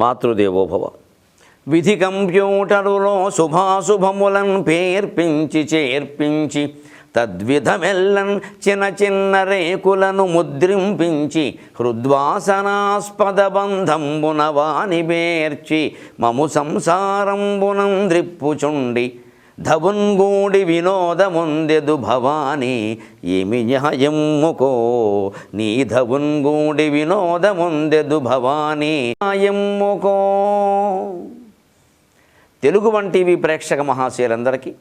మాతృదేవోభవ. విధి కంప్యూటరులో శుభాశుభములను పేర్పించి చేర్పించి తద్విధమెల్లన్ చిన్న చిన్న రేకులను ముద్రింపించి హృద్వాసనాస్పద బంధంబున వాని బేర్చి మము సంసారంబునం ద్రిప్పుచుండి ధవున్గూడి వినోదముందెదు భవానీ ఏమి న్యాయమ్ముకో నీ ధవున్గూడి వినోదముందెదు భవానీ న్యాయమ్ముకో. తెలుగు వన్ టీవీ ప్రేక్షక మహాశయులందరికీ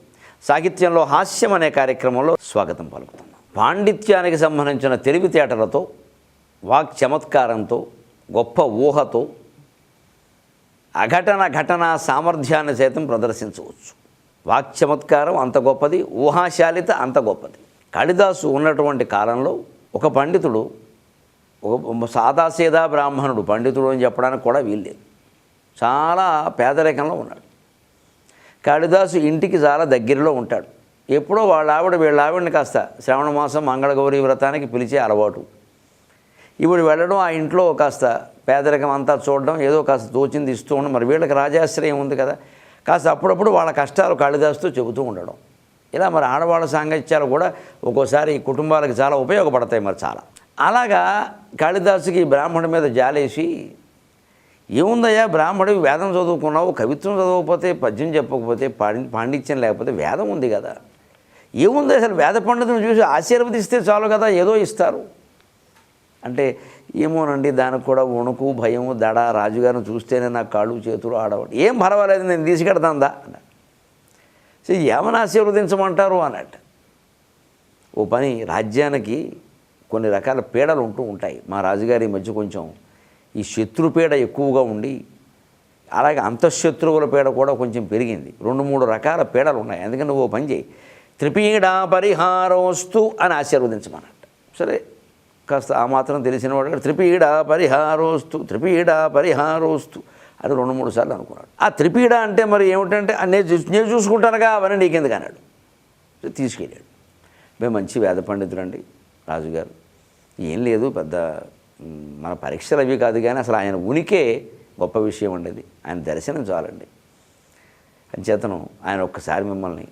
సాహిత్యంలో హాస్యం అనే కార్యక్రమంలో స్వాగతం పలుకుతున్నాం. పాండిత్యానికి సంబంధించిన తెలివితేటలతో, వాక్ చమత్కారంతో, గొప్ప ఊహతో ఘటనా సామర్థ్యాన్ని సైతం ప్రదర్శించవచ్చు. వాక్ చమత్కారం అంత గొప్పది, ఊహాశాలిత అంత గొప్పది. కాళిదాసు ఉన్నటువంటి కాలంలో ఒక పండితుడు, ఒక సాదాసీదా బ్రాహ్మణుడు, పండితుడు అని చెప్పడానికి కూడా వీల్లేదు, చాలా పేదరికంలో ఉన్నాడు. కాళిదాసు ఇంటికి చాలా దగ్గరలో ఉంటాడు. ఎప్పుడో వీళ్ళ ఆవిడని కాస్త శ్రావణ మాసం మంగళగౌరీ వ్రతానికి పిలిచే అలవాటు. ఇప్పుడు వెళ్ళడం, ఆ ఇంట్లో కాస్త పేదరికం అంతా చూడడం, ఏదో కాస్త తోచింది ఇస్తూ ఉండడం. మరి వీళ్ళకి రాజాశ్రయం ఉంది కదా, కాస్త అప్పుడప్పుడు వాళ్ళ కష్టాలు కాళిదాసుతో చెబుతూ ఉండడం. ఇలా మరి ఆడవాళ్ళ సాంగత్యాలు కూడా ఒక్కోసారి కుటుంబాలకు చాలా ఉపయోగపడతాయి. మరి చాలా అలాగా కాళిదాసుకి బ్రాహ్మణుడి మీద జాలేసి, ఏముందయ్యా బ్రాహ్మడివి, వేదం చదువుకున్నావు, కవిత్వం చదవకపోతే, పద్యం చెప్పకపోతే, పాండిత్యం లేకపోతే వేదం ఉంది కదా, ఏముంది అసలు వేద పండితులను చూసి ఆశీర్వదిస్తే చాలు కదా, ఏదో ఇస్తారు అంటే, ఏమోనండి దానికి కూడా వణుకు, భయము, దడ, రాజుగారిని చూస్తేనే నాకు కాళ్ళు చేతులు ఆడవాడు. ఏం పర్వాలేదు, నేను తీసుకెడతాందా అన్నాడు. సో ఏమని ఆశీర్వదించమంటారు అన్నట్టు. ఓ పని, రాజ్యానికి కొన్ని రకాల పీడలు ఉంటూ ఉంటాయి. మా రాజుగారి మధ్య కొంచెం ఈ శత్రుపీడ ఎక్కువగా ఉండి, అలాగే అంతఃశత్రువుల పీడ కూడా కొంచెం పెరిగింది. 2-3 రకాల పీడలు ఉన్నాయి. అందుకని నువ్వు పని చేయి, త్రిపీడా పరిహారోస్తు అని ఆశీర్వదించమన్నట్టు. సరే, కాస్త ఆ మాత్రం తెలిసిన వాడు త్రిపీడా పరిహారోస్తు, త్రిపీడా పరిహారోస్తు అని 2-3 సార్లు అనుకున్నాడు. ఆ త్రిపీడ అంటే మరి ఏమిటంటే, నేను చూసుకుంటానుగా, అవన్నీ నీకెందుకు అన్నాడు. తీసుకెళ్ళాడు. మేము మంచి వేద పండితులండి రాజుగారు, ఏం లేదు పెద్ద మన పరీక్షలు అవి కాదు, కానీ అసలు ఆయన ఉనికే గొప్ప విషయం ఉండేది, ఆయన దర్శనం చాలండి. అంచేతను ఆయన ఒక్కసారి మిమ్మల్ని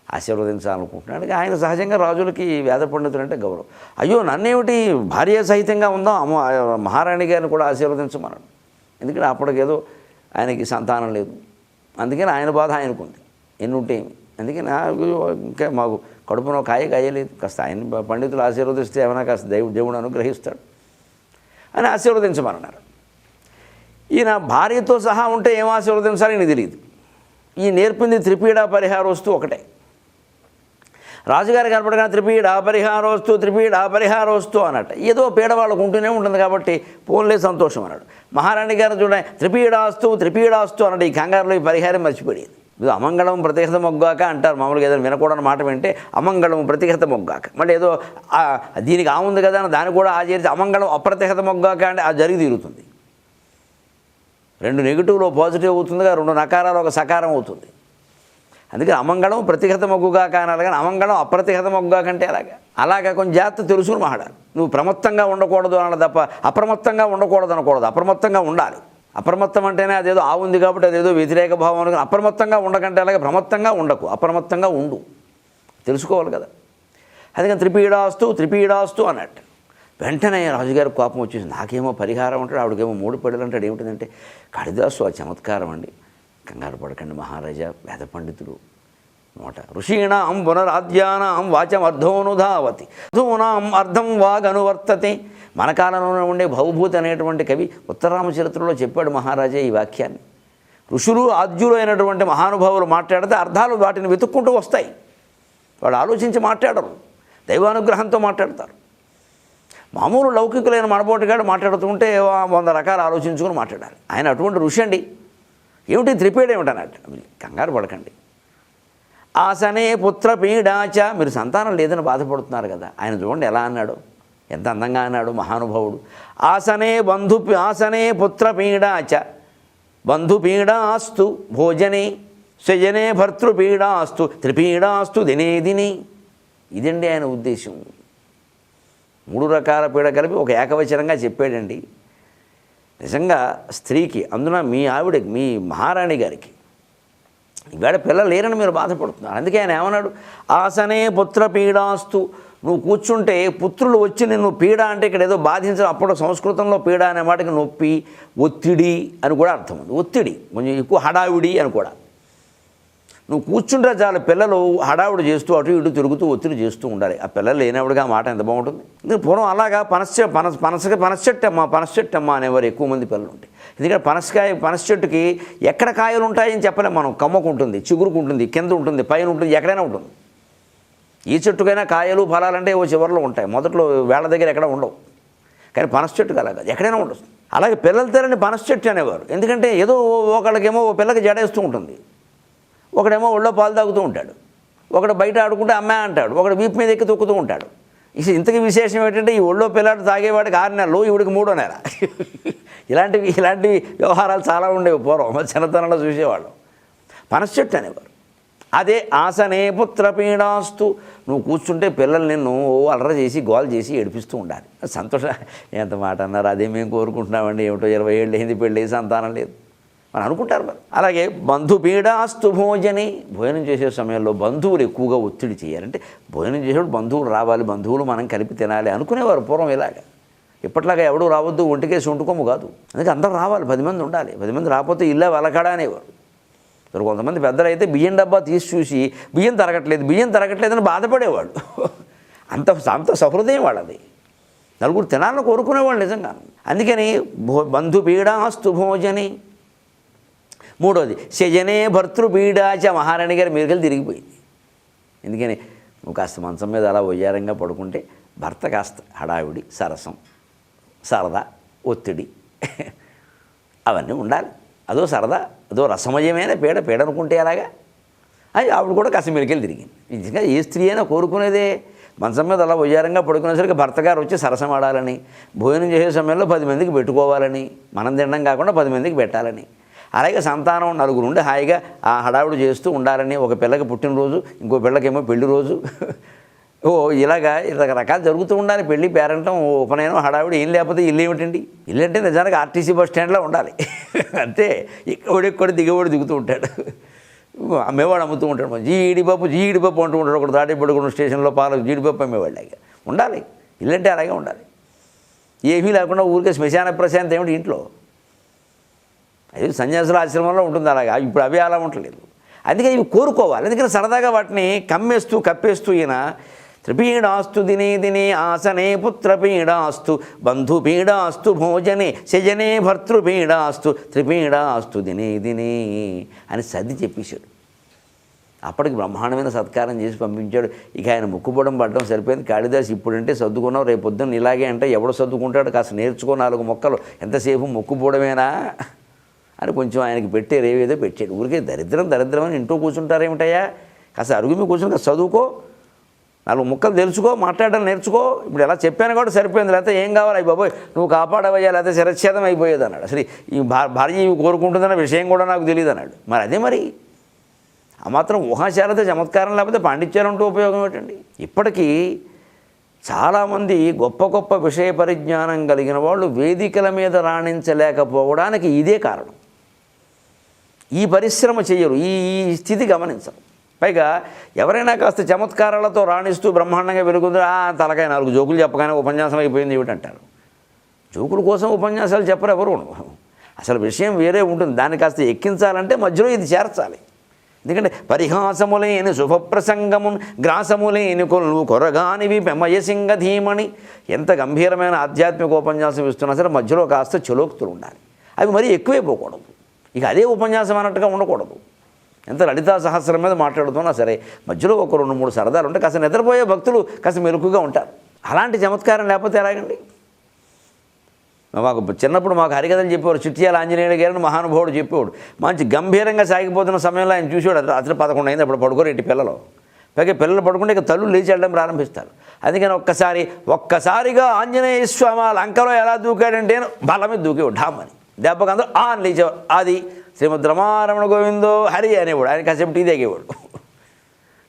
ఆశీర్వదించాలనుకుంటున్నాడు. ఆయన సహజంగా రాజులకి వేద పండితులు అంటే గౌరవం. అయ్యో నన్నేమిటి, భార్య సహితంగా ఉందాం, మహారాణి గారిని కూడా ఆశీర్వదించమన్నాడు. ఎందుకంటే అప్పటికేదో ఆయనకి సంతానం లేదు, అందుకని ఆయన బాధ ఆయనకుంది, ఎన్ని ఉంటే ఏమి. అందుకని ఇంకా మాకు కడుపునో కాయలేదు, కాస్త ఆయన పండితులు ఆశీర్వదిస్తే ఏమైనా కాస్త దేవుడు అనుగ్రహిస్తాడు అని ఆశీర్వదించమన్నారు. ఈయన భార్యతో సహా ఉంటే ఏం ఆశీర్వదించాలి ఈయన తెలియదు. ఈ నేర్పింది త్రిపీడా పరిహారోస్తు ఒకటే. రాజుగారి కనపడగానే త్రిపీడా పరిహారోస్తు, త్రిపీడా పరిహారోస్తు అన్నట్టు. ఏదో పీడవాళ్ళకు ఉంటూనే ఉంటుంది కాబట్టి పోన్లే సంతోషం అన్నాడు. మహారాణి గారు చూడండి, త్రిపీడాస్తు అన్నాడు. ఈ కంగారులో ఈ పరిహారం మర్చిపోయేది. ఇది అమంగళం ప్రతిహత మొగ్గాక అంటారు మామూలుగా. ఏదైనా వినకూడని మాట వింటే అమంగళం ప్రతిహత మొగ్గాక, మళ్ళీ ఏదో దీనికి ఉంది కదా అని దాన్ని కూడా ఆచరిస్తే అమంగళం అప్రతిహత మొగ్గాక అంటే అది జరిగి తీరుతుంది. 2 నెగిటివ్లో పాజిటివ్ అవుతుందిగా, 2 నకారాలు ఒక సకారం అవుతుంది. అందుకని అమంగళం ప్రతిహత మొగ్గుగాక అనాలి, కానీ అమంగళం అప్రతిహత మొగ్గాక అంటే అలాగా కొంచెం జాగ్రత్త తెలుసుకుని మాట్లాడాలి. నువ్వు ప్రమత్తంగా ఉండకూడదు అన్నది తప్ప అప్రమత్తంగా ఉండకూడదు అనకూడదు. అప్రమత్తంగా ఉండాలి. అప్రమత్తం అంటేనే అదేదో ఉంది కాబట్టి అదేదో వ్యతిరేక భావం అనుకుని అప్రమత్తంగా ఉండకంటే అలాగే ప్రమత్తంగా ఉండకు, అప్రమత్తంగా ఉండు, తెలుసుకోవాలి కదా. అందుకని త్రిపీడాస్తు అన్నట్టు. వెంటనే రాజుగారికి కోపం వచ్చేసి, నాకేమో పరిహారం అంటాడు, ఆవిడకేమో 3 పీడలు అంటాడు. ఏమిటంటే, కాళిదాసు ఆ చమత్కారం అండి, కంగారు పడకండి మహారాజా, వేద పండితుడు నోట ఋషీణాం పునరాద్యానాం వాచమర్ధోనుధావతి అధూనాం అర్థం వాగనువర్తతే. మన కాలంలో ఉండే భవభూతి అనేటువంటి కవి ఉత్తరామచరిత్రలో చెప్పాడు మహారాజా ఈ వాక్యాన్ని. ఋషులు ఆద్యులు అయినటువంటి మహానుభావులు మాట్లాడితే అర్థాలు వాటిని వెతుక్కుంటూ వస్తాయి. వాళ్ళు ఆలోచించి మాట్లాడరు, దైవానుగ్రహంతో మాట్లాడతారు. మామూలు లౌకికులైన మనబోటిగాడు మాట్లాడుతుంటే 100 రకాలు ఆలోచించుకుని మాట్లాడాలి. ఆయన అటువంటి ఋషి అండి. ఏమిటి త్రిపీడ ఏమిటన్నట్టు, కంగారు పడకండి. ఆసనే పుత్ర పీడాచ, మీరు సంతానం లేదని బాధపడుతున్నారు కదా, ఆయన చూడండి ఎలా అన్నాడు, ఎంత అందంగా అన్నాడు మహానుభావుడు. ఆసనే పుత్ర పీడాచ బంధుపీడాస్తు భోజనే స్వజనే భర్తృపీడాస్తు త్రిపీడాస్తు దినే దినే. ఇదండి ఆయన ఉద్దేశం. 3 రకాల పీడ కలిపి ఒక ఏకవచనంగా చెప్పాడండి. నిజంగా స్త్రీకి, అందున మీ ఆవిడకి, మీ మహారాణి గారికి ఈవేళ పిల్లలు లేరని మీరు బాధపడుతున్నారు. అందుకే ఆయన ఏమన్నాడు, ఆసనే పుత్ర పీడాస్తు, నువ్వు కూర్చుంటే పుత్రులు వచ్చి నిన్ను పీడ అంటే ఇక్కడ ఏదో బాధించడం, అప్పుడు సంస్కృతంలో పీడ అనే మాటకి నొప్పి, ఒత్తిడి అని కూడా అర్థం ఉంది. ఒత్తిడి కొంచెం ఎక్కువ, హడావిడి అని కూడా. నువ్వు కూర్చుంటే చాలు పిల్లలు హడావుడి చేస్తూ అటు ఇటు తిరుగుతూ ఒత్తిడి చేస్తూ ఉండాలి. ఆ పిల్లలు లేనప్పుడుగా ఆ మాట ఎంత బాగుంటుంది. ఇది పూర్వం అలాగా పనసచెట్టమ్మ అనేవారు ఎక్కువ మంది పిల్లలు ఉంటాయి. ఎందుకంటే పనస చెట్టుకి ఎక్కడ కాయలు ఉంటాయని చెప్పలేం మనం. కమ్మకు ఉంటుంది, చిగురుకు ఉంటుంది, కింద ఉంటుంది, పైన ఉంటుంది, ఎక్కడైనా ఉంటుంది. ఈ చెట్టుకైనా కాయలు ఫలాలంటే ఓ చివరిలో ఉంటాయి, మొదట్లో వేళ్ల దగ్గర ఎక్కడ ఉండవు. కానీ పనస చెట్టుకు అలా కాదు, ఎక్కడైనా ఉండదు. అలాగే పిల్లలు తెరని పనస చెట్టు అనేవారు. ఎందుకంటే ఏదో ఒకళ్ళకేమో ఓ పిల్లకి జడేస్తూ ఉంటుంది, ఒకడేమో ఒళ్ళో పాలు తాగుతూ ఉంటాడు, ఒకడు బయట ఆడుకుంటే అమ్మాయి అంటాడు, ఒకడు వీపు మీద ఎక్కి తొక్కుతూ ఉంటాడు. ఇంతకీ విశేషం ఏంటంటే ఈ ఒళ్ళో పిల్లాడు తాగేవాడికి 6 నెలలు, ఈవిడికి 3వ నెల. ఇలాంటివి వ్యవహారాలు చాలా ఉండేవి పూర్వం, చిన్నతనంలో చూసేవాళ్ళం. పనస చెట్టు అనేవారు. అదే ఆసనే పుత్ర పీడాస్తు, నువ్వు కూర్చుంటే పిల్లలు నిన్ను అలర చేసి గోల్ చేసి ఏడిపిస్తూ ఉండాలి. సంతోషం, ఎంత మాట అన్నారు. అదే మేము కోరుకుంటున్నామండి. ఏమిటో 20 ఏళ్ళు అయింది, పెళ్ళి, సంతానం లేదు అని అనుకుంటారు మరి. అలాగే బంధుపీడాస్తు భోజని, భోజనం చేసే సమయంలో బంధువులు ఎక్కువగా ఒత్తిడి చేయాలంటే, భోజనం చేసేప్పుడు బంధువులు రావాలి, బంధువులు మనం కలిపి తినాలి అనుకునేవారు పూర్వం. ఇలాగా ఇప్పట్లాగా ఎవడూ రావద్దు, ఒంటికేసి వండుకోము కాదు. అందుకే అందరూ రావాలి, 10 మంది ఉండాలి. 10 మంది రాకపోతే ఇల్లా వెలకడా అనేవారు. మరి కొంతమంది పెద్దలు అయితే బియ్యం డబ్బా తీసి చూసి బియ్యం తరగట్లేదని బాధపడేవాళ్ళు. అంత సహృదయం వాళ్ళది. నలుగురు తినాలని కోరుకునేవాళ్ళు నిజంగా. అందుకని బంధుపీడాస్తు భోజని. 3వది శయనే భర్తృపీడాచ, మహారాణి గారి మీరుకెళ్ళి తిరిగిపోయింది. ఎందుకని నువ్వు కాస్త మంచం మీద అలా వయ్యారంగా పడుకుంటే భర్త కాస్త హడావిడి, సరసం, సరదా, ఒత్తిడి అవన్నీ ఉండాలి. అదో సరదా, అదో రసమయమైన పీడ అనుకుంటే అలాగా. అది ఆవిడ కూడా కాస్త మీరుకెళ్ళి తిరిగింది. నిజంగా ఏ స్త్రీ అయినా కోరుకునేదే. మంచం మీద అలా వయ్యారంగా పడుకునేసరికి భర్త గారు వచ్చి సరసం ఆడాలని, భోజనం చేసే సమయంలో 10 మందికి పెట్టుకోవాలని, మనం తినడం కాకుండా 10 మందికి పెట్టాలని, అలాగే సంతానం 4 ఉండి హాయిగా ఆ హడావుడు చేస్తూ ఉండాలని. ఒక పిల్లకి పుట్టినరోజు, ఇంకో పిల్లకేమో పెళ్లి రోజు, ఇలాగా రకరకాలు జరుగుతూ ఉండాలి. పెళ్లి, పేరంటం, ఉపనయనం, హడావుడి. ఏం లేకపోతే ఇల్లు ఏమిటండి? ఇల్లు అంటే నిజానికి ఆర్టీసీ బస్ స్టాండ్లో ఉండాలి. అంతే, ఎక్కడెక్కడ దిగేవాడు దిగుతూ ఉంటాడు, అమ్మేవాడు అమ్ముతూ ఉంటాడు. జీడిపప్పు అంటూ ఉంటాడు. ఒకటి తాడేపడుకున్న స్టేషన్లో పాలకు జీడిపప్పు అమ్మేవాళ్ళగా ఉండాలి. ఇల్లు అంటే అలాగే ఉండాలి. ఏమీ లేకుండా ఊరికే శ్మశాన ప్రశాంతం ఏమిటి ఇంట్లో? అది సన్యాసుల ఆశ్రమంలో ఉంటుంది అలాగా. ఇప్పుడు అవి అలా ఉండలేదు. అందుకే ఇవి కోరుకోవాలి. అందుకని సరదాగా వాటిని కప్పేస్తూ ఈయన త్రిపీడాస్తు దినే ఆసనే పుత్రపీడాస్తు బంధుపీడాస్తు భోజనే శయనే భర్తృపీడాస్తు త్రిపీడాస్తు దినే అని సర్ది చెప్పేశాడు. అప్పటికి బ్రహ్మాండమైన సత్కారం చేసి పంపించాడు. ఇక ఆయన ముక్కుపొడం పడడం సరిపోయింది. కాళిదాసు ఇప్పుడంటే సర్దుకున్నావు, రేపు పొద్దున్న ఇలాగే అంటే ఎవడు సర్దుకుంటాడు? కాస్త నేర్చుకో 4 మొక్కలు, ఎంతసేపు ముక్కుపోవడమేనా అని కొంచెం ఆయనకి రేవేదో పెట్టాడు. ఊరికే దరిద్రం అని ఇంట్లో కూర్చుంటారేమిటయ్యా? కాస్త అరుగు మీద కూర్చుని కాస్త చదువుకో, 4 ముక్కలు తెలుసుకో, మాట్లాడడం నేర్చుకో. ఇప్పుడు ఎలా చెప్పాను కూడా సరిపోయింది. లేకపోతే ఏం కావాలి? అయ్యి బాబోయ్ నువ్వు కాపాడవయ్యా, లేకపోతే శిరచ్ఛేదం అయిపోయేది అన్నాడు. అసలు ఈ భార్య ఇవి కోరుకుంటుందన్న విషయం కూడా నాకు తెలియదు అన్నాడు. మరి అదే మరి ఆ మాత్రం ఊహాశాలతో చమత్కారం లేకపోతే పాండిత్యాలు ఉంటూ ఉపయోగం ఏంటండి? ఇప్పటికీ చాలామంది గొప్ప విషయ పరిజ్ఞానం కలిగిన వాళ్ళు వేదికల మీద రాణించలేకపోవడానికి ఇదే కారణం. ఈ పరిశ్రమ చెయ్యరు, ఈ స్థితి గమనించరు. పైగా ఎవరైనా కాస్త చమత్కారాలతో రాణిస్తూ బ్రహ్మాండంగా వెలుగుందో తలకాయ 4 జోకులు చెప్పగానే ఉపన్యాసం అయిపోయింది ఏమిటంటారు. జోకుల కోసం ఉపన్యాసాలు చెప్పరు ఎవరు. అసలు విషయం వేరే ఉంటుంది. దాన్ని కాస్త ఎక్కించాలంటే మధ్యలో ఇది చేర్చాలి. ఎందుకంటే పరిహాసములేని శుభప్రసంగమున్ గ్రాసములేని కొల్లు కొరగానివి పెమయసింగ ధీమణి. ఎంత గంభీరమైన ఆధ్యాత్మిక ఉపన్యాసం ఇస్తున్నా సరే మధ్యలో కాస్త చలోక్తులు ఉండాలి. అవి మరీ ఎక్కువైపోకూడదు. ఇక అదే ఉపన్యాసం అన్నట్టుగా ఉండకూడదు. ఎంత లలితా సహస్రం మీద మాట్లాడుతున్నా సరే మధ్యలో ఒక 2-3 సరదాలు ఉంటే కాస్త నిద్రపోయే భక్తులు కాస్త మెలకుగా ఉంటారు. అలాంటి చమత్కారం లేకపోతే ఎలాగండి? చిన్నప్పుడు మాకు హరికథలు చెప్పేవాడు. చిట్యాల ఆంజనేయుడు గారిని మహానుభావుడు చెప్పేవాడు. మంచి గంభీరంగా సాగిపోతున్న సమయంలో ఆయన చూసేవాడు. రాత్రి 11 అయింది, అప్పుడు పడుకోరేంటి పిల్లలు. పైగా పిల్లలు పడుకుంటే ఇక తల్లు లేచి వెళ్ళడం ప్రారంభిస్తారు. అందుకని ఒక్కసారిగా ఆంజనేయ స్వామి లంకలో ఎలా దూకాడంటే బల మీద దూకేవాడు ఢామని. దెబ్బకి అందరూ అని లేచేవాడు. అది శ్రీమద్ రమారమణ గోవిందో హరి అనేవాడు. ఆయన కాసేపు టీ తాగేవాడు.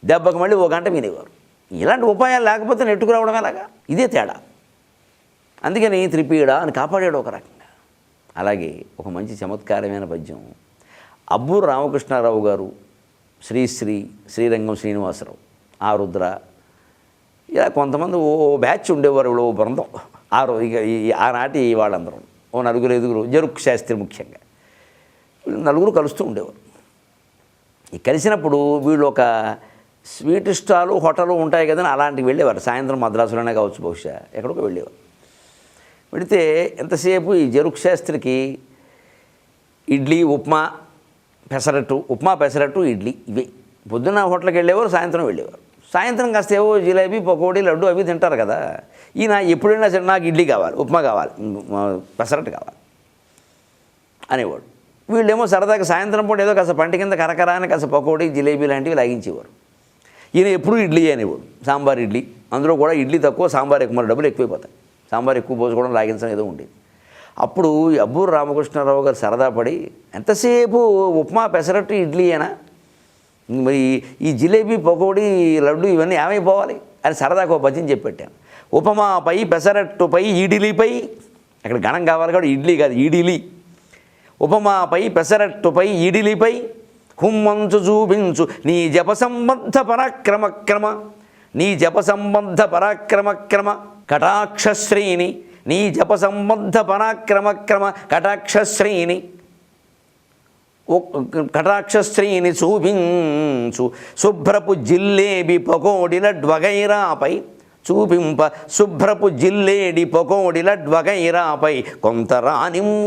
దెబ్బకి మళ్ళీ 1 గంట వినేవారు. ఇలాంటి ఉపాయాలు లేకపోతే నెట్టుకురావడం ఎలాగా? ఇదే తేడా. అందుకని త్రిపీడ అని కాపాడాడు ఒక రకంగా. అలాగే ఒక మంచి చమత్కారమైన పద్యం అబ్బూరు రామకృష్ణారావు గారు, శ్రీరంగం శ్రీనివాసరావు, ఆ రుద్ర, ఇలా కొంతమంది ఓ బ్యాచ్ ఉండేవారు, ఓ బృందం. ఇక ఆనాటి వాళ్ళందరూ ఓ 4-5 జరుక్ శాస్త్రి ముఖ్యంగా నలుగురు కలుస్తూ ఉండేవారు. ఈ కలిసినప్పుడు వీళ్ళు ఒక స్వీట్ స్టాలు, హోటలు ఉంటాయి కదని అలాంటివి వెళ్ళేవారు. సాయంత్రం మద్రాసులోనే కావచ్చు, బహుశా ఎక్కడికో వెళ్ళేవారు. వెళితే ఎంతసేపు ఈ జరుక్ శాస్త్రికి ఇడ్లీ, ఉప్మా, పెసరట్టు, ఇడ్లీ, ఇవే. పొద్దున్న హోటల్కి వెళ్ళేవారు, సాయంత్రం వెళ్ళేవారు. సాయంత్రం కాస్త ఏవో జిలేబీ, పకోడీ, లడ్డు అవి తింటారు కదా. ఈయన ఎప్పుడైనా సరే నాకు ఇడ్లీ కావాలి, ఉప్మా కావాలి, పెసరట్టు కావాలి అనేవాడు. వీళ్ళేమో సరదాగా సాయంత్రం పూట ఏదో కాస్త పంట కింద కరకరాని కాస్త పకోడీ, జిలేబీ లాంటివి లాగించేవారు. ఈయన ఎప్పుడూ ఇడ్లీ అనేవాడు, సాంబార్ ఇడ్లీ. అందులో కూడా ఇడ్లీ తక్కువ, సాంబార్ ఎక్కువ, డబ్బులు ఎక్కువైపోతాయి. సాంబార్ ఎక్కువ పోసుకోవడం, లాగించడం ఏదో ఉండేది. అప్పుడు అబ్బూరు రామకృష్ణారావు గారు సరదా పడి, ఎంతసేపు ఉప్మా, పెసరట్టు, ఇడ్లీ అయినా మరి ఈ జిలేబీ, పకోడీ, లడ్డు ఇవన్నీ ఏమైపోవాలి అని సరదాకు ఒక పద్యం చెప్పెట్టాను. ఉపమాపై, పెసరట్టుపై, ఈడిలీపై, అక్కడ గణం కావాలి కాబట్టి ఇడ్లీ కాదు, ఈడిలి. ఉపమాపై, పెసరట్టుపై, ఈడిలిపై హుమ్మంచు చూపించు నీ జప సంబంధ పరాక్రమక్రమ కటాక్షశ్రీని, నీ జప సంబంధ పరాక్రమక్రమ కటాక్షశ్రీని చూపించు. శుభ్రపు జిల్లేబి, పకోడి, లడ్వగైరాపై చూపింప. శుభ్రపు జిల్లేడి, పకోడి, లడ్వగైరాపై కొంత రానిమ్ము.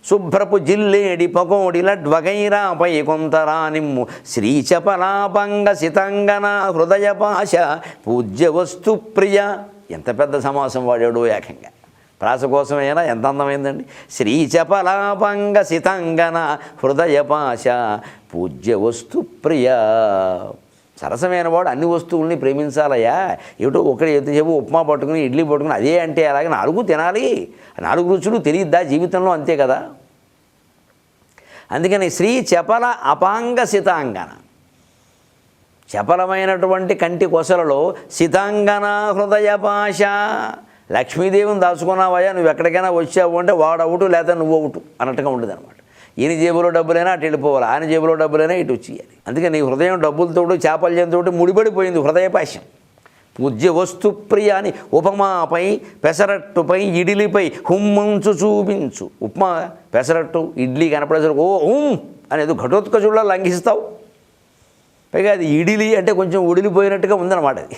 శుభ్రపు జిల్లేడి, పకోడి, లడ్వగైరాపై కొంత రానిమ్ము. శ్రీచపలాపంగ సితంగన హృదయ పాశ పూజ్య వస్తు ప్రియ. ఎంత పెద్ద సమాసం వాడాడు ఏకంగా. ప్రాస కోసమైనా ఎంత అందమైందండి. శ్రీచపలాపంగ సితంగన హృదయ పాశ పూజ్య వస్తు ప్రియ. సరసమైన వాడు అన్ని వస్తువుల్ని ప్రేమించాలయ్యా. ఏటో ఒకటి ఎంతసేపు ఉప్మా పట్టుకుని, ఇడ్లీ పట్టుకుని అదే అంటే అలాగే 4 తినాలి. 4 రుచులు తెలియద్దా జీవితంలో? అంతే కదా. అందుకని శ్రీ చపల అపాంగ సితాంగన, చపలమైనటువంటి కంటి కొసలలో సితాంగన హృదయ పాశ. లక్ష్మీదేవిని దాచుకున్నావయ్యా, నువ్వు ఎక్కడికైనా వచ్చావు అంటే వాడు అవుటు లేదా నువ్వు అవుటు అన్నట్టుగా ఉండదు అనమాట. ఈయన జేబులో డబ్బులైనా అటు వెళ్ళిపోవాలి, ఆయన జేబులో డబ్బులైనా ఇటు వచ్చేయాలి. అందుకని నీ హృదయం డబ్బులతో, చాపల్యంతో ముడిపడిపోయింది హృదయపాశం. పూజ్య వస్తు ప్రియ అని ఉపమాపై, పెసరట్టుపై, ఇడ్లీపై హుమ్మంచు చూపించు. ఉప్మా, పెసరట్టు, ఇడ్లీ కనపడేసరికి ఓ అనేది ఘటోత్కచుల్లో లంఘిస్తావు. పైగా అది ఇడ్లీ అంటే కొంచెం ఉడిలిపోయినట్టుగా ఉందన్నమాట. అది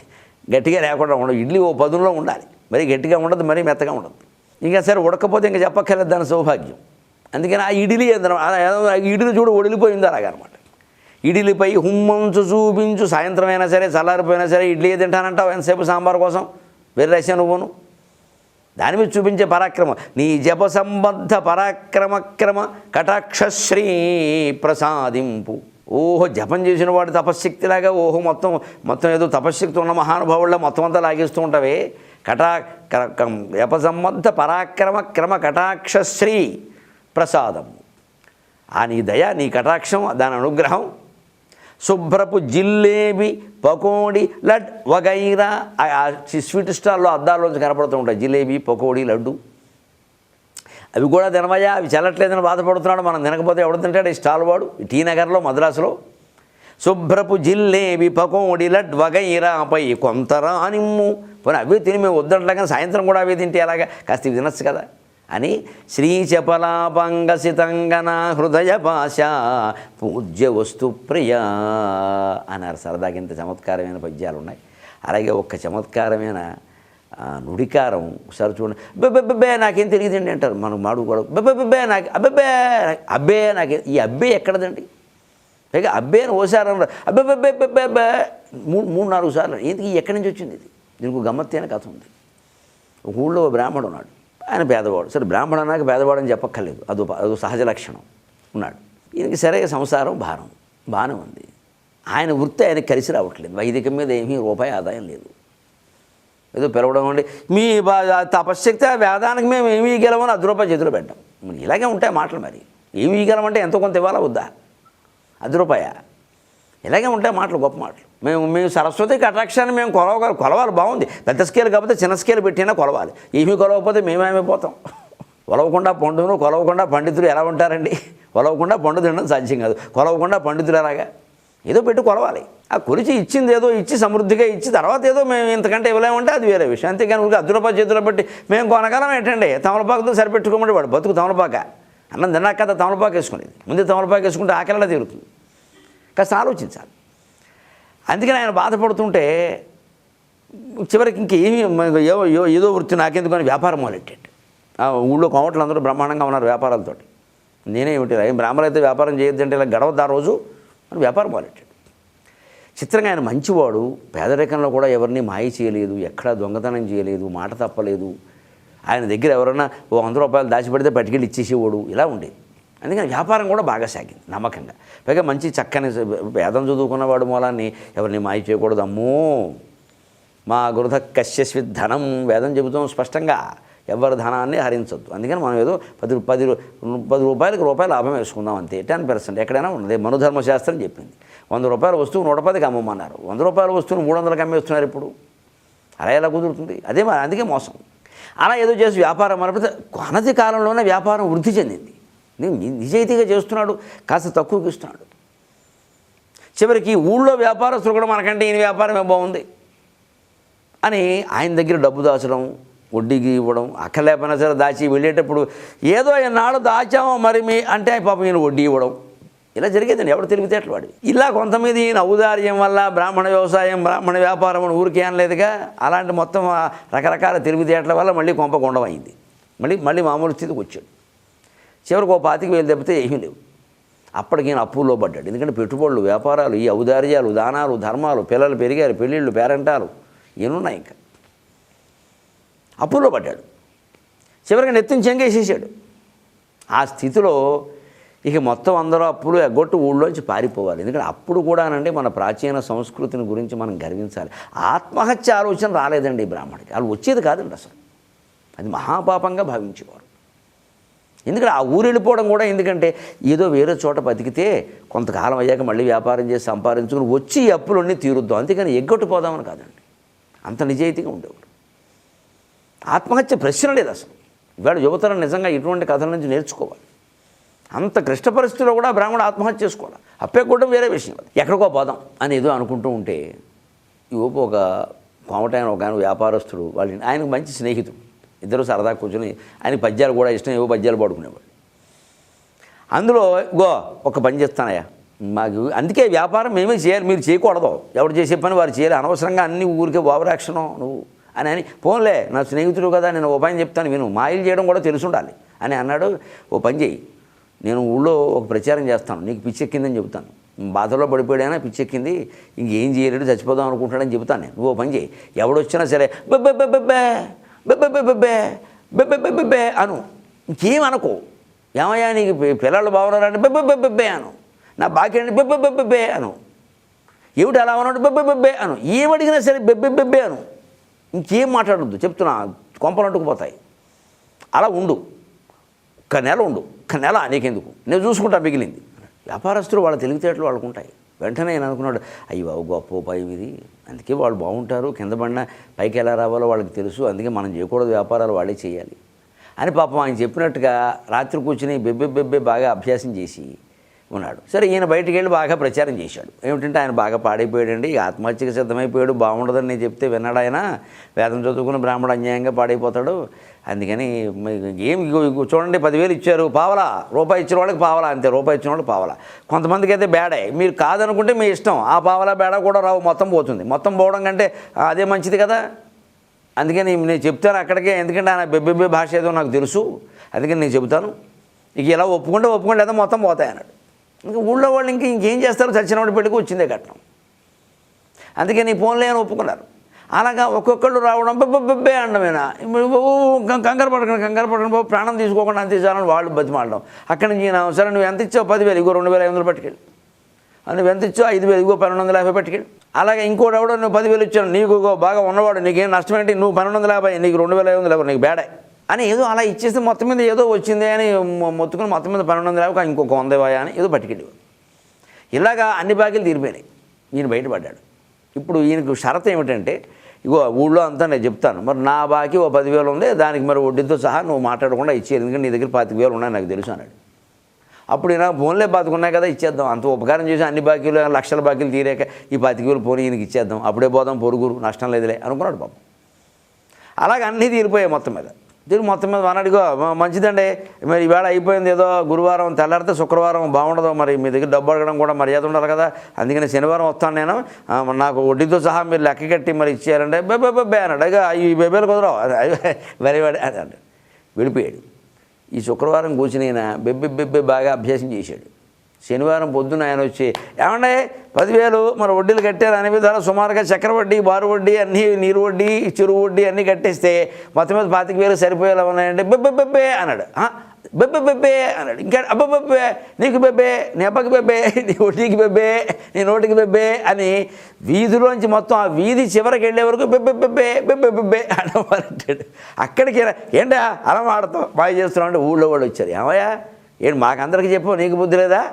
గట్టిగా లేకుండా ఉండదు. ఇడ్లీ ఓ పదులో ఉండాలి, మరీ గట్టిగా ఉండదు, మరీ మెత్తగా ఉండదు. ఇంకా సరే ఉడకపోతే ఇంకా చెప్పక్కర్లేదు, దాని సౌభాగ్యం. అందుకని ఆ ఇడ్లీ ఇడ్లీ చూడు ఒడిలిపోయింది అలాగనమాట. ఇడ్లీపై హుమ్మంచు చూపించు. సాయంత్రం అయినా సరే, చల్లారిపోయినా సరే ఇడ్లీ తింటానంటావు ఎంతసేపు సాంబార్ కోసం, వెర్రేసా నువ్వును. దాని మీద చూపించే పరాక్రమం. నీ జప సంబద్ధ పరాక్రమక్రమ కటాక్షశ్రీ ప్రసాదింపు. ఓహో, జపం చేసిన వాడు తపశ్శక్తిలాగా, ఓహో మొత్తం ఏదో తపశ్శక్తి ఉన్న మహానుభావుల్లో మొత్తం అంతా లాగేస్తూ ఉంటావే. జప సంబద్ధ పరాక్రమక్రమ కటాక్షశ్రీ ప్రసాదం. ఆ నీ దయ, నీ కటాక్షం, దాని అనుగ్రహం. శుభ్రపు జిల్లేబి, పకోడీ, లడ్ వగైరా. స్వీట్ స్టాల్లో అద్దాల్లోంచి కనపడుతూ ఉంటాయి జిలేబీ, పకోడీ, లడ్డు. అవి కూడా తినవయ్యా, అవి చెల్లట్లేదని బాధపడుతున్నాడు. మనం తినకపోతే ఎవడు తింటాడు ఈ స్టాల్ వాడు, టీ నగర్లో, మద్రాసులో. శుభ్రపు జిల్లేబి, పకోడీ, లడ్ వగైరాపై కొంత రానిమ్ము. పోనీ అవే తిని మేము వద్దంటా, కానీ సాయంత్రం కూడా అవే తింటే ఎలాగా, కాస్త ఇవి తినచ్చు కదా అని. శ్రీచపలాపంగసితంగన హృదయ పాశ పూజ్య వస్తు ప్రియ అన్నారు. సరదాకి ఇంత చమత్కారమైన పద్యాలు ఉన్నాయి. అలాగే ఒక్క చమత్కారమైన నుడికారం ఒకసారి చూడండి. బెబ్బెబ్బే నాకేం తెలియదండి అంటారు మనం మాడు కూడా. బెబ్బెబ్బే నాకు అబ్బే నాకు ఈ అబ్బే ఎక్కడదండి. పైగా అబ్బే అని ఓసారి అన్నారు, అబ్బెబ్బెబ్బెబ్బెబ్బే 3-4 సార్లు. ఎందుకు ఎక్కడి నుంచి వచ్చింది ఇది? దీనికి గమ్మత్తి అనే కథ ఉంది. ఒక ఊళ్ళో బ్రాహ్మడు ఉన్నాడు, ఆయన పేదవాడు. సరే, బ్రాహ్మణ అన్నాక పేదవాడు అని చెప్పక్కర్లేదు, అదో సహజ లక్షణం. ఉన్నాడు. ఈయనకి సరే సంసారం భారం బాగానే ఉంది. ఆయన వృత్తి ఆయనకి కలిసి రావట్లేదు. వైదికం మీద ఏమీ రూపాయి ఆదాయం లేదు. ఏదో పిలవడం అండి, మీ తపశ్శక్తి వేదానికి మేము ఏమి ఇవ్వగలమని ₹10 చేతిలో పెట్టాం. ఇలాగే ఉంటాయి మాటలు. మరి ఏమి ఇవ్వగలమంటే ఎంతో కొంత ఇవ్వాలా వద్దా? ₹10 ఇలాగే ఉంటాయి మాటలు, గొప్ప మాటలు. మేము సరస్వతి కటాక్షాన్ని మేము కొలవాలి, బాగుంది. పెద్ద స్కేల్ కాకపోతే చిన్న స్కేల్ పెట్టినా కొలవాలి. ఏమీ కొలవకపోతే మేమేమైపోతాం. కొలవకుండా పండును కొలవకుండా పండితులు ఎలా ఉంటారండి? కొలవకుండా పండు తినడం సాధ్యం కాదు. కొలవకుండా పండితులు ఎలాగా? ఏదో పెట్టి కొలవాలి. ఆ కొలిచి ఇచ్చింది ఏదో ఇచ్చి సమృద్ధిగా ఇచ్చి తర్వాత ఏదో మేము ఇంతకంటే ఇవ్వలేమంటే అది వేరే విషయం. అంతేగాని ఊరికి అర్ధ చేతులు బట్టి మేము కొనగలం ఏంటండి? తమలపాకుతో సరిపెట్టుకోమంటే వాడు బతుకు తమలపాక. అన్నం తిన్నాక కదా తమలపాకు వేసుకునేది. ముందే తమలపాకు వేసుకుంటే ఆకలిలా తీరుతుంది. కాస్త ఆలోచించాలి. అందుకని ఆయన బాధపడుతుంటే చివరికి ఇంకేమీ ఏదో వృత్తి నాకెందుకని వ్యాపారం మొదలెట్టాడు. ఊళ్ళో కోమట్లు అందరూ బ్రహ్మాండంగా ఉన్నారు వ్యాపారాలతో. నేనేమిటి ఏం బ్రాహ్మణులు అయితే వ్యాపారం చేయొద్దంటే ఇలా గడవద్దు ఆ రోజు అని వ్యాపారం మొదలెట్టాడు. చిత్రంగా ఆయన మంచివాడు, పేదరికంలో కూడా ఎవరిని మాయ చేయలేదు, ఎక్కడా దొంగతనం చేయలేదు, మాట తప్పలేదు. ఆయన దగ్గర ఎవరైనా ఓ 100 రూపాయలు దాచిపెడితే పట్టుకెళ్ళి ఇచ్చేసేవాడు. ఇలా ఉండేది. అందుకని వ్యాపారం కూడా బాగా సాగింది నమ్మకంగా. పైగా మంచి చక్కని వేదం చదువుకున్నవాడు మూలాన్ని ఎవరిని మాయ చేయకూడదు. అమ్మో మా గృధ కశ్యస్విత్ ధనం వేదం చెబుతాం స్పష్టంగా, ఎవరి ధనాన్ని హరించొద్దు. అందుకని మనం ఏదో 10 రూపాయలకు రూపాయలు లాభం వేసుకుందాం అంతే. 10% ఎక్కడైనా ఉన్నది. మనుధర్మశాస్త్రం చెప్పింది. 100 రూపాయల వస్తువు 110కి అమ్మమన్నారు. 100 రూపాయల వస్తువును 300కి అమ్మేస్తున్నారు ఇప్పుడు. అలా ఎలా కుదురుతుంది? అదే మరి అందుకే మోసం. అలా ఏదో చేసి వ్యాపారం మొదలుపెడితే అనతి కాలంలోనే వ్యాపారం వృద్ధి చెందింది. నిజాయితీగా చేస్తున్నాడు, కాస్త తక్కువకి ఇస్తున్నాడు. చివరికి ఊళ్ళో వ్యాపారస్తులు కూడా మనకంటే ఈయన వ్యాపారమే బాగుంది అని ఆయన దగ్గర డబ్బు దాచడం, వడ్డీకి ఇవ్వడం, అక్కర్లేకపోయినా సరే దాచి వెళ్ళేటప్పుడు ఏదో ఎన్నాళ్ళు దాచామో మరి మీ అంటే పాపం ఈయన వడ్డీ ఇవ్వడం. ఇలా జరిగేదండి. ఎవడు తెలివితేటలు వాడి. ఇలా కొంతమంది ఈయన ఔదార్యం వల్ల బ్రాహ్మణ వ్యవసాయం బ్రాహ్మణ వ్యాపారం అని ఊరికే అనలేదుగా. అలాంటి మొత్తం రకరకాల తెలివితేటల వల్ల మళ్ళీ కొంప కొండమైంది. మళ్ళీ మామూలు స్థితికి వచ్చాడు. చివరికి 25,000 తప్పితే ఏమీ లేవు. అప్పటికి ఈయన అప్పుల్లో పడ్డాడు. ఎందుకంటే పెట్టుబడులు, వ్యాపారాలు, ఈ ఔదార్యాలు, దానాలు, ధర్మాలు, పిల్లలు పెరిగారు, పెళ్ళిళ్ళు, పేరంటాలు ఏనున్నాయి. ఇంకా అప్పుల్లో పడ్డాడు. చివరికి నెత్తిని చెంగేసేసాడు. ఆ స్థితిలో ఇక మొత్తం అందరూ అప్పులు ఎగ్గొట్టు ఊళ్ళోంచి పారిపోవాలి. ఎందుకంటే అప్పుడు కూడానండి మన ప్రాచీన సంస్కృతిని గురించి మనం గర్వించాలి. ఆత్మహత్య ఆలోచన రాలేదండి బ్రాహ్మడికి. వాళ్ళు వచ్చేది కాదండి అసలు. అది మహాపాపంగా భావించేవారు. ఎందుకంటే ఆ ఊరు వెళ్ళిపోవడం కూడా ఎందుకంటే ఏదో వేరే చోట బతికితే కొంతకాలం అయ్యాక మళ్ళీ వ్యాపారం చేసి సంపాదించుకుని వచ్చి ఈ అప్పులన్నీ తీరుద్దాం, అంతేకాని ఎగ్గొట్టిపోదామని కాదండి. అంత నిజాయితీగా ఉండేవారు. ఆత్మహత్య ప్రశ్న లేదు అసలు. ఇవాళ యువతరం నిజంగా ఇటువంటి కథల నుంచి నేర్చుకోవాలి. అంత క్లిష్ట పరిస్థితుల్లో కూడా బ్రాహ్మణుడు ఆత్మహత్య చేసుకోవాలి. అప్పేకొట్టడం వేరే విషయం. ఎక్కడికో పోదాం అని ఏదో అనుకుంటూ ఉంటే యువపు ఒక కోమటైన ఒక ఆయన వ్యాపారస్తుడు, ఆయనకు మంచి స్నేహితుడు. ఇద్దరు సరదా కూర్చొని ఆయన పద్యాలు కూడా ఇష్టం, ఏవో పద్యాలు పాడుకునేవాడు. అందులో ఒక పని చేస్తానయ్యా మాకు, అందుకే వ్యాపారం మేమే చేయాలి, మీరు చేయకూడదు, ఎవరు చేసే పని వారు చేయాలి, అనవసరంగా అన్ని ఊరికే ఓవరాక్షను నువ్వు అని పోన్లే నా స్నేహితుడు కదా నేను ఓ పని చెప్తాను విను, మాయలు చేయడం కూడా తెలిసి ఉండాలి అని అన్నాడు. ఓ పని చేయి, నేను ఊళ్ళో ఒక ప్రచారం చేస్తాను, నీకు పిచ్చెక్కిందని చెబుతాను, బాధలో పడిపోయాడైనా పిచ్చెక్కింది, ఇంకేం చేయలేడు చచ్చిపోదాం అనుకుంటాడని చెబుతాను నేను, నువ్వు ఓ పని చేయి, ఎవడొచ్చినా సరే బెబ్బే అను, ఇంకేం అనుకో, ఏమయ్యా నీకు పిల్లలు బాగున్నారంటే బెబ్బే అను, నా బాకీ అండి బెబ్బే అను, ఏమిటి అలా ఉన్నాడు బెబ్బే అను, ఏమడిగినా సరే బెబ్బే అను, ఇంకేం మాట్లాడద్దు చెప్తున్నా, కొంపలంటుకుపోతాయి. అలా ఉండు, ఒక్క నెల ఉండు, ఒక్క నెల నీకెందుకు, నేను చూసుకుంటా మిగిలింది. వ్యాపారస్తులు వాళ్ళ తెలివితేటలు వాళ్ళకు ఉంటాయి. వెంటనే నేను అనుకున్నాడు, అయ్యి బాబు గొప్ప ఉపాయం ఇది, అందుకే వాళ్ళు బాగుంటారు, కింద పడినా పైకి ఎలా రావాలో వాళ్ళకి తెలుసు, అందుకే మనం చేయకూడదు, వ్యాపారాలు వాళ్ళే చేయాలి అని పాపం ఆయన చెప్పినట్టుగా రాత్రి కూర్చుని బెబ్బే బాగా అభ్యాసం చేసి ఉన్నాడు. సరే ఈయన బయటికి వెళ్ళి బాగా ప్రచారం చేశాడు. ఏమిటంటే ఆయన బాగా పాడైపోయాడండి, ఆత్మహత్యకు సిద్ధమైపోయాడు, బాగుండదని నేను చెప్తే విన్నాడు ఆయన, వేదం చదువుకున్న బ్రాహ్మణుడు అన్యాయంగా పాడైపోతాడు, అందుకని ఏం చూడండి 10,000 ఇచ్చారు, పావలా, రూపాయి ఇచ్చిన వాళ్ళకి పావలా, అంతే, రూపాయి ఇచ్చిన వాళ్ళకి పావలా. కొంతమందికి అయితే బేడే, మీరు కాదనుకుంటే మీ ఇష్టం, ఆ పావలా బేడ కూడా రావు, మొత్తం పోతుంది. మొత్తం పోవడం కంటే అదే మంచిది కదా, అందుకని నేను చెప్తాను అక్కడికే, ఎందుకంటే ఆయన బెబ్బెబ్బే భాష ఏదో నాకు తెలుసు, అందుకని నేను చెబుతాను, ఇక ఇలా ఒప్పుకుంటే ఏదో మొత్తం పోతాయి అన్నాడు. ఇంకా ఊళ్ళో వాళ్ళు ఇంకేం చేస్తారు, చచ్చినవాడి పెళ్ళికి వచ్చిందే కట్నం, అందుకని నీ ఫోన్లో అని ఒప్పుకున్నారు. అలాగా ఒక్కొక్కళ్ళు రావడం బెబ్బే అనడమేనా, కంగారు పడకండి బాబు, ప్రాణం తీసుకోకుండా అంత ఇచ్చారని వాళ్ళు బతిమాడడం. అక్కడి నుంచి సరే నువ్వు ఎంత ఇచ్చావు 10,000, ఇగో 2,500 పట్టుకెళ్ళి, నువ్వు ఎంత ఇచ్చావు 5,000, ఇగో 1,250 పట్టుకెళ్ళి. అలాగే ఇంకోటి ఎవడో నువ్వు 10,000 ఇచ్చాను, నీకు బాగా ఉన్నవాడు, నీకేం నష్టం ఏంటి, నువ్వు 1,250, నీకు 2,500, నీకు బేడే అని ఏదో అలా ఇచ్చేస్తే మొత్తం మీద ఏదో వచ్చింది అని మొత్తుకుని మొత్తం మీద 1,250 ఇంకొక 100 అని ఏదో పట్టుకెళ్ళి. ఇలాగా అన్ని బాకీలు తీరిపోయినాయి. ఈయన బయటపడ్డాడు. ఇప్పుడు ఈయనకు షరతు ఏమిటంటే ఇగో ఊళ్ళో అంతా నేను చెప్తాను, మరి నా బాకీ ఓ 10,000 ఉంది, దానికి మరి వడ్డీతో సహా నువ్వు మాట్లాడకుండా ఇచ్చేది, ఎందుకంటే నీ దగ్గర 25,000 ఉన్నాయి నాకు తెలుసు అన్నాడు. అప్పుడు ఈయన ఫోన్లే బతుకున్నాయి కదా ఇచ్చేద్దాం, అంత ఉపకారం చేసి అన్ని బాకీలు లక్షల బాకీలు తీరాక ఈ 25,000 పోనీ ఈయనకి ఇచ్చేద్దాం, అప్పుడే పోదాం పొరుగురు నష్టం లేదులే అనుకున్నాడు పాపం. అలాగే అన్నీ తీరిపోయాయి మొత్తం మీద. మొత్తం మీద అన్నాడుగో మంచిదండి, మరి ఈవేళ అయిపోయింది, ఏదో గురువారం తెల్లారితే శుక్రవారం బాగుండదు, మరి మీ దగ్గర డబ్బు అడగడం కూడా మర్యాద ఉండాలి కదా, అందుకని శనివారం వస్తాను నేను, నాకు వడ్డీతో సహా మీరు లెక్క కట్టి మరి ఇచ్చేయాలంటే బెబ్బే అన్నాడు. ఇక ఈ బెబ్బేలు కుదరవు వెరివాడి అని అంటే వెళ్ళిపోయాడు. ఈ శుక్రవారం కూర్చుని ఆయన బెబ్బె బాగా అభ్యాసం చేశాడు. శనివారం పొద్దున ఆయన వచ్చి, ఏమంటే 10,000 మరి వడ్డీలు కట్టారు అనే విధాలు సుమారుగా చక్ర వడ్డీ, బారు వడ్డీ, అన్నీ నీరు వడ్డీ, చెరువు వడ్డీ అన్నీ కట్టేస్తే మొత్తం మీద 25,000 సరిపోయేలా ఉన్నాయంటే బెబ్బె అన్నాడు. బెబ్బె అన్నాడు. ఇంకా అబ్బబ్బెబ్బే, నీకు బెబ్బే, నీ అబ్బకి బెబ్బే, నీ వడ్డీకి బెబ్బే, నీ నోటికి బెబ్బే అని వీధిలోంచి మొత్తం ఆ వీధి చివరికి వెళ్ళే వరకు బెబ్బె అనమాలంటాడు. అక్కడికి ఏంటా అలా ఆడతాం బాగా చేస్తున్నావు అంటే ఊళ్ళో వాళ్ళు వచ్చారు, ఏమయ్యా ఏంటి మాకందరికీ చెప్పావు, నీకు బుద్ధి లేదా,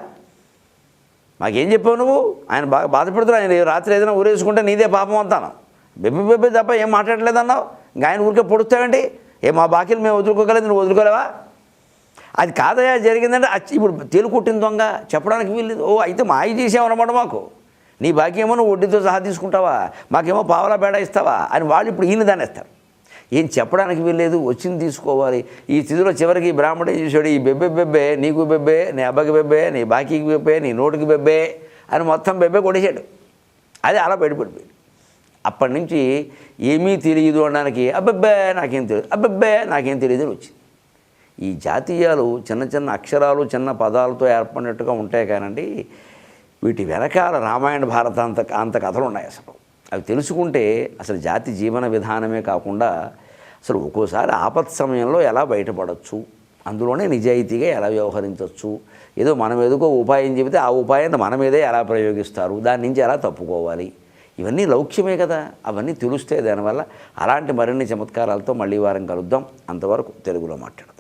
మాకేం చెప్పావు నువ్వు, ఆయన బాగా బాధపడుతున్నావు, ఆయన రాత్రి ఏదైనా ఊరేసుకుంటే నీదే పాపం అంతాను, బెబ్బె తప్ప ఏం మాట్లాడలేదన్నావు, ఇంకా ఆయన ఊరికే పొడుస్తావండి, మా బాకీలు మేము వదులుకోగలేదు, నువ్వు వదులుకోలేవా, అది కాదయా జరిగిందంటే ఇప్పుడు తేలుకుట్టిన దొంగ చెప్పడానికి వీల్లేదు. ఓ అయితే మాయ చేసామన్నమాట, మాకు నీ బాకీ ఏమో నువ్వు వడ్డీతో సహా తీసుకుంటావా, మాకేమో పావలా బేడా ఇస్తావా అని వాళ్ళు ఇప్పుడు ఈయన దాన్ని ఇస్తారు. ఏం చెప్పడానికి వీల్లేదు, వచ్చింది తీసుకోవాలి. ఈ స్థితిలో చివరికి బ్రాహ్మణుడు చూసాడు, ఈ బెబ్బే నీకు బెబ్బే, నీ అబ్బకి బెబ్బే, నీ బాకీకి బెబ్బే, నీ నోటికి బెబ్బే అని మొత్తం బెబ్బే కొట్టేశాడు. అది అలా బయటపడిపోయాడు. అప్పటి నుంచి ఏమీ తెలియదు అనడానికి అబ్బెబ్బే నాకేం తెలియదు అని వచ్చింది. ఈ జాతీయాలు చిన్న చిన్న అక్షరాలు చిన్న పదాలతో ఏర్పడినట్టుగా ఉంటాయి కానండి, వీటి వెనకాల రామాయణ భారత అంత కథలు ఉన్నాయి. అసలు అవి తెలుసుకుంటే అసలు జాతి జీవన విధానమే కాకుండా అసలు ఒక్కోసారి ఆపత్ సమయంలో ఎలా బయటపడవచ్చు, అందులోనే నిజాయితీగా ఎలా వ్యవహరించవచ్చు, ఏదో మనం ఏదో ఉపాయం చెబితే ఆ ఉపాయాన్ని మన మీదే ఎలా ప్రయోగిస్తారు, దాని నుంచి ఎలా తప్పుకోవాలి, ఇవన్నీ లౌక్యమే కదా, అవన్నీ తెలుస్తాయి దానివల్ల. అలాంటి మరిన్ని చమత్కారాలతో మళ్ళీ వారం కలుద్దాం. అంతవరకు తెలుగులో మాట్లాడదాం.